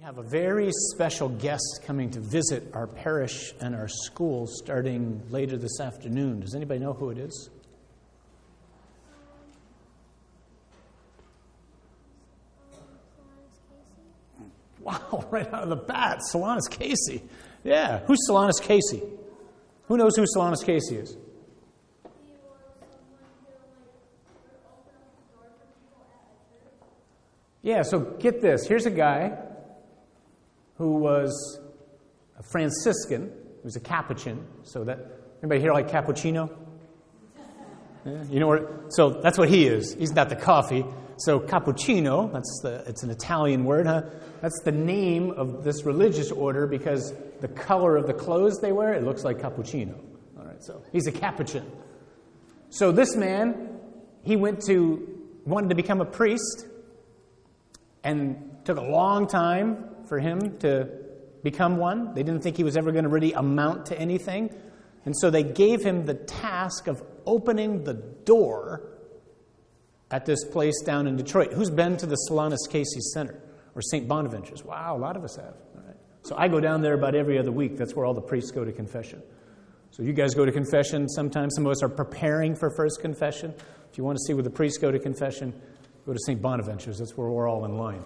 have a very special guest coming to visit our parish and our school starting later this afternoon. Does anybody know who it is? Wow, right out of the bat, Solanus Casey. Yeah, who's Solanus Casey? Who knows who Solanus Casey is? Yeah, so get this. Here's a guy who was a Franciscan. He was a Capuchin. So that, anybody here like cappuccino? Yeah, you know what? So that's what he is. He's not the coffee. So cappuccino, it's an Italian word, huh? That's the name of this religious order because the color of the clothes they wear, it looks like cappuccino. All right, so he's a Capuchin. So this man, he wanted to become a priest, and took a long time for him to become one. They didn't think he was ever going to really amount to anything. And so they gave him the task of opening the door at this place down in Detroit. Who's been to the Solanus Casey Center or St. Bonaventure's? Wow, a lot of us have. All right. So I go down there about every other week. That's where all the priests go to confession. So you guys go to confession sometimes. Some of us are preparing for first confession. If you want to see where the priests go to confession, go to St. Bonaventure's. That's where we're all in line.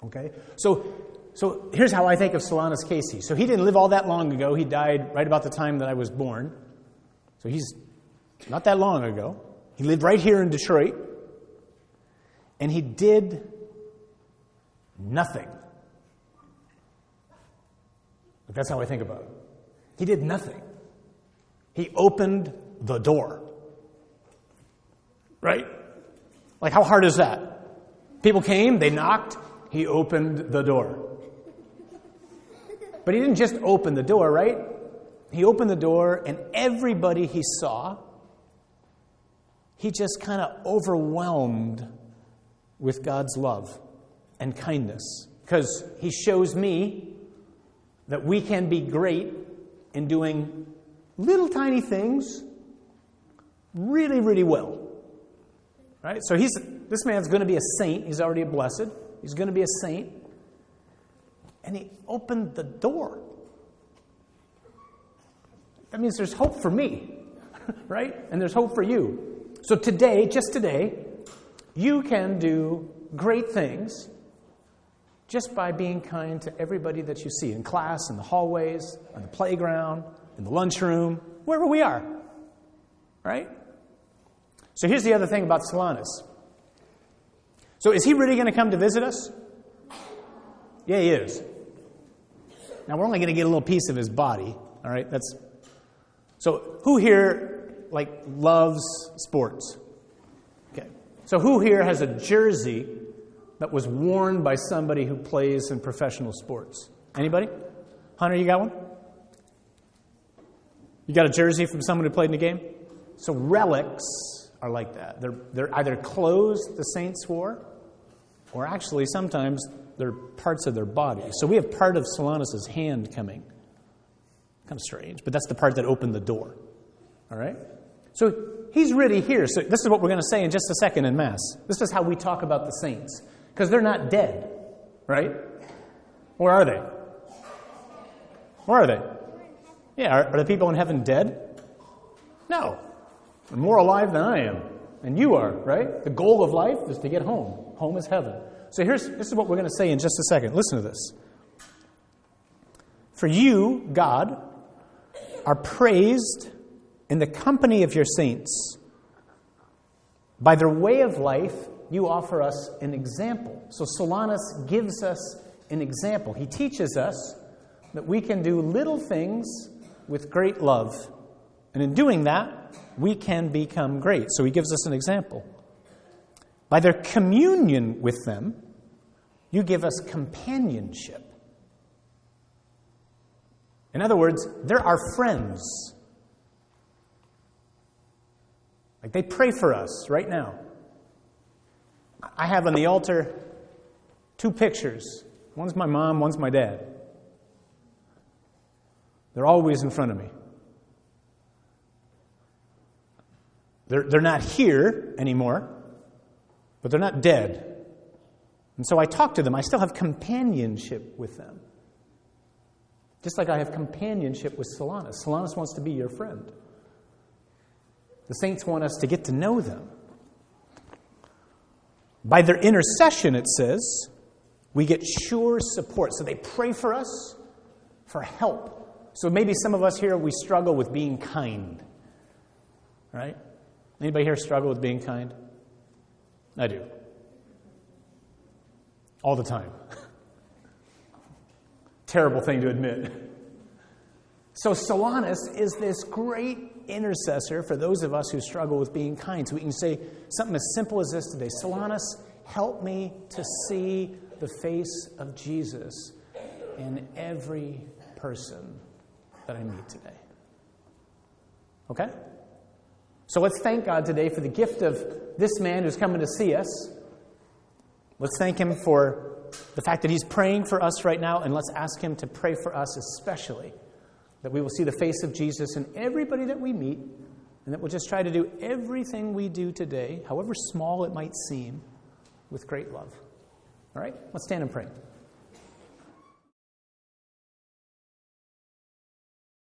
Okay? So here's how I think of Solanus Casey. So he didn't live all that long ago. He died right about the time that I was born. So he's not that long ago. He lived right here in Detroit. And he did nothing. That's how I think about it. He did nothing. He opened the door. Right? Like, how hard is that? People came, they knocked, he opened the door. But he didn't just open the door, right? He opened the door, and everybody he saw, he just kind of overwhelmed with God's love and kindness. Because he shows me that we can be great in doing little tiny things really, really well. Right? So this man's going to be a saint. He's already a blessed. He's going to be a saint. And he opened the door. That means there's hope for me, right? And there's hope for you. So today, just today, you can do great things just by being kind to everybody that you see in class, in the hallways, on the playground, in the lunchroom, wherever we are, right? So here's the other thing about Solanus. So is he really going to come to visit us? Yeah, he is. Now, we're only going to get a little piece of his body, all right? So who here, loves sports? Okay. So who here has a jersey that was worn by somebody who plays in professional sports? Anybody? Hunter, you got one? You got a jersey from someone who played in the game? So relics are like that. They're either clothes the saints wore, or actually sometimes they're parts of their body. So we have part of Solanus' hand coming. Kind of strange, but that's the part that opened the door. All right? So he's really here. So this is what we're going to say in just a second in Mass. This is how we talk about the saints. Because they're not dead, right? Where are they? Where are they? Yeah, are the people in heaven dead? No. They're more alive than I am. And you are, right? The goal of life is to get home. Home is heaven. So this is what we're going to say in just a second. Listen to this. For you, God, are praised in the company of your saints. By their way of life, you offer us an example. So Solanus gives us an example. He teaches us that we can do little things with great love. And in doing that, we can become great. So he gives us an example. By their communion with them, you give us companionship. In other words, they're our friends. Like they pray for us right now. I have on the altar 2 pictures. One's my mom, one's my dad. They're always in front of me. They're not here anymore, but they're not dead. And so I talk to them. I still have companionship with them. Just like I have companionship with Solanus. Solanus wants to be your friend. The saints want us to get to know them. By their intercession, it says, we get sure support. So they pray for us for help. So maybe some of us here, we struggle with being kind. Right? Anybody here struggle with being kind? I do. All the time. Terrible thing to admit. So Solanus is this great intercessor for those of us who struggle with being kind. So we can say something as simple as this today. Solanus, help me to see the face of Jesus in every person that I meet today. Okay? So let's thank God today for the gift of this man who's coming to see us. Let's thank him for the fact that he's praying for us right now, and let's ask him to pray for us especially, that we will see the face of Jesus in everybody that we meet, and that we'll just try to do everything we do today, however small it might seem, with great love. All right? Let's stand and pray.